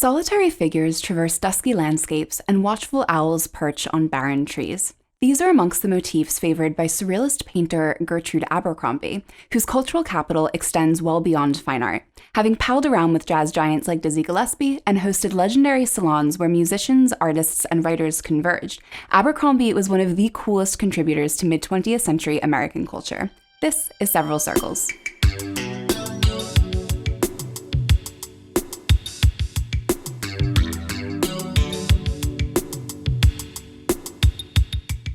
Solitary figures traverse dusky landscapes and watchful owls perch on barren trees. These are amongst the motifs favored by Surrealist painter Gertrude Abercrombie, whose cultural capital extends well beyond fine art, having palled around with jazz giants like Dizzy Gillespie and hosted legendary salons where musicians, artists, and writers converged. Abercrombie was one of the coolest contributors to mid-20th century American culture. This is Several Circles.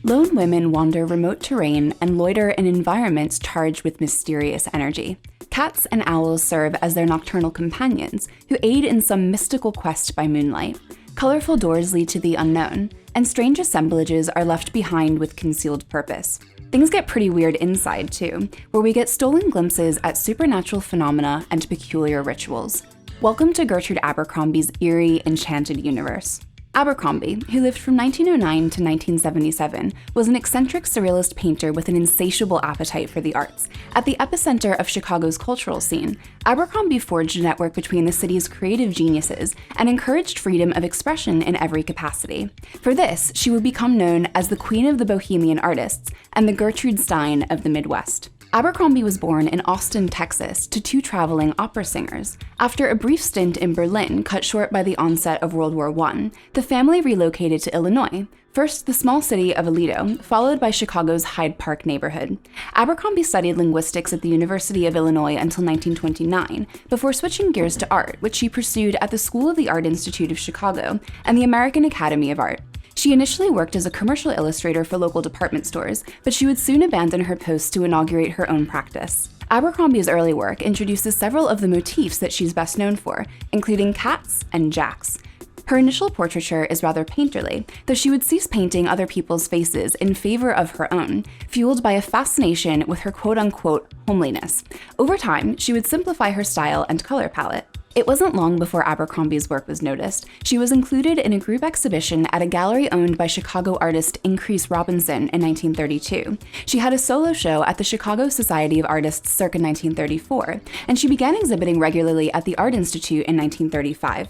Lone women wander remote terrain and loiter in environments charged with mysterious energy. Cats and owls serve as their nocturnal companions, who aid in some mystical quest by moonlight. Colorful doors lead to the unknown, and strange assemblages are left behind with concealed purpose. Things get pretty weird inside, too, where we get stolen glimpses at supernatural phenomena and peculiar rituals. Welcome to Gertrude Abercrombie's eerie, enchanted universe. Abercrombie, who lived from 1909 to 1977, was an eccentric surrealist painter with an insatiable appetite for the arts. At the epicenter of Chicago's cultural scene, Abercrombie forged a network between the city's creative geniuses and encouraged freedom of expression in every capacity. For this, she would become known as the Queen of the Bohemian Artists and the Gertrude Stein of the Midwest. Abercrombie was born in Austin, Texas, to two traveling opera singers. After a brief stint in Berlin, cut short by the onset of World War I, the family relocated to Illinois, first the small city of Aledo, followed by Chicago's Hyde Park neighborhood. Abercrombie studied linguistics at the University of Illinois until 1929, before switching gears to art, which she pursued at the School of the Art Institute of Chicago and the American Academy of Art. She initially worked as a commercial illustrator for local department stores, but she would soon abandon her post to inaugurate her own practice. Abercrombie's early work introduces several of the motifs that she's best known for, including cats and jacks. Her initial portraiture is rather painterly, though she would cease painting other people's faces in favor of her own, fueled by a fascination with her quote-unquote homeliness. Over time, she would simplify her style and color palette. It wasn't long before Abercrombie's work was noticed. She was included in a group exhibition at a gallery owned by Chicago artist Increase Robinson in 1932. She had a solo show at the Chicago Society of Artists circa 1934, and she began exhibiting regularly at the Art Institute in 1935.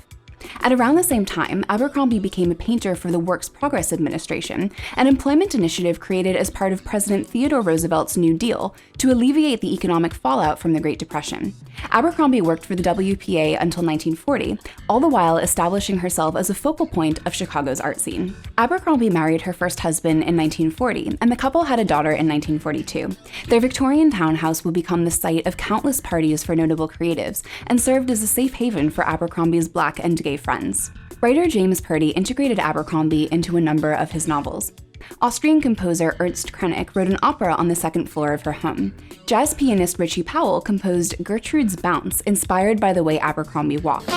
At around the same time, Abercrombie became a painter for the Works Progress Administration, an employment initiative created as part of President Theodore Roosevelt's New Deal to alleviate the economic fallout from the Great Depression. Abercrombie worked for the WPA until 1940, all the while establishing herself as a focal point of Chicago's art scene. Abercrombie married her first husband in 1940, and the couple had a daughter in 1942. Their Victorian townhouse would become the site of countless parties for notable creatives, and served as a safe haven for Abercrombie's Black and gay friends. Writer James Purdy integrated Abercrombie into a number of his novels. Austrian composer Ernst Krenek wrote an opera on the second floor of her home. Jazz pianist Richie Powell composed Gertrude's Bounce, inspired by the way Abercrombie walked.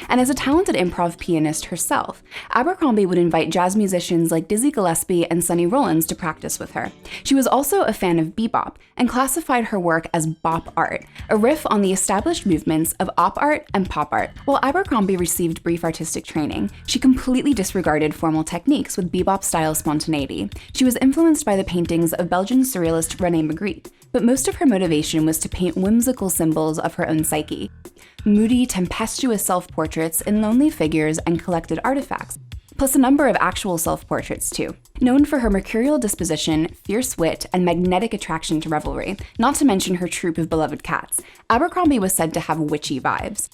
And as a talented improv pianist herself, Abercrombie would invite jazz musicians like Dizzy Gillespie and Sonny Rollins to practice with her. She was also a fan of bebop and classified her work as bop art, a riff on the established movements of op art and pop art. While Abercrombie received brief artistic training, she completely disregarded formal techniques with bebop-style spontaneity. She was influenced by the paintings of Belgian surrealist René Magritte, but most of her motivation was to paint whimsical symbols of her own psyche. Moody, tempestuous self-portraits in lonely figures and collected artifacts, plus a number of actual self-portraits too. Known for her mercurial disposition, fierce wit, and magnetic attraction to revelry, not to mention her troupe of beloved cats, Abercrombie was said to have witchy vibes.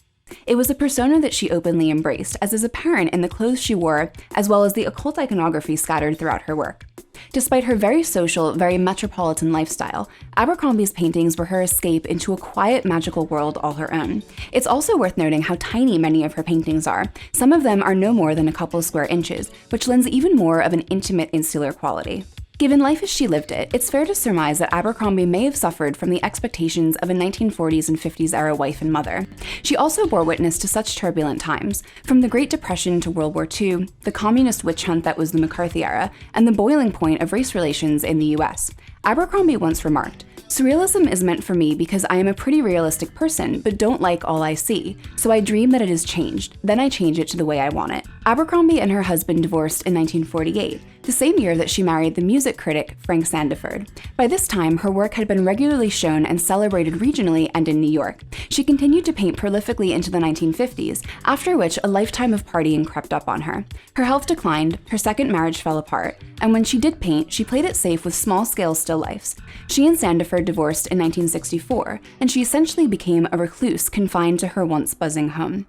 It was a persona that she openly embraced, as is apparent in the clothes she wore, as well as the occult iconography scattered throughout her work. Despite her very social, very metropolitan lifestyle, Abercrombie's paintings were her escape into a quiet, magical world all her own. It's also worth noting how tiny many of her paintings are. Some of them are no more than a couple square inches, which lends even more of an intimate, insular quality. Given life as she lived it, it's fair to surmise that Abercrombie may have suffered from the expectations of a 1940s and 50s era wife and mother. She also bore witness to such turbulent times, from the Great Depression to World War II, the communist witch hunt that was the McCarthy era, and the boiling point of race relations in the US. Abercrombie once remarked, "Surrealism is meant for me because I am a pretty realistic person, but don't like all I see, so I dream that it is changed, then I change it to the way I want it." Abercrombie and her husband divorced in 1948, the same year that she married the music critic Frank Sandiford. By this time, her work had been regularly shown and celebrated regionally and in New York. She continued to paint prolifically into the 1950s, after which a lifetime of partying crept up on her. Her health declined, her second marriage fell apart, and when she did paint, she played it safe with small-scale still lifes. She and Sandiford divorced in 1964, and she essentially became a recluse confined to her once buzzing home.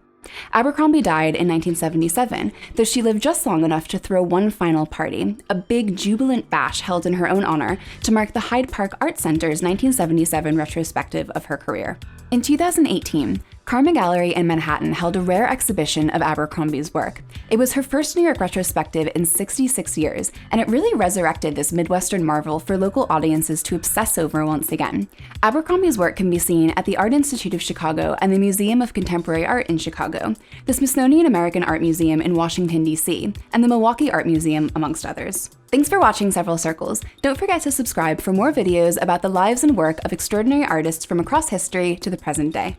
Abercrombie died in 1977, though she lived just long enough to throw one final party, a big jubilant bash held in her own honor to mark the Hyde Park Art Center's 1977 retrospective of her career. In 2018, Karma Gallery in Manhattan held a rare exhibition of Abercrombie's work. It was her first New York retrospective in 66 years, and it really resurrected this Midwestern marvel for local audiences to obsess over once again. Abercrombie's work can be seen at the Art Institute of Chicago and the Museum of Contemporary Art in Chicago, the Smithsonian American Art Museum in Washington, D.C., and the Milwaukee Art Museum, amongst others. Thanks for watching Several Circles. Don't forget to subscribe for more videos about the lives and work of extraordinary artists from across history to the present day.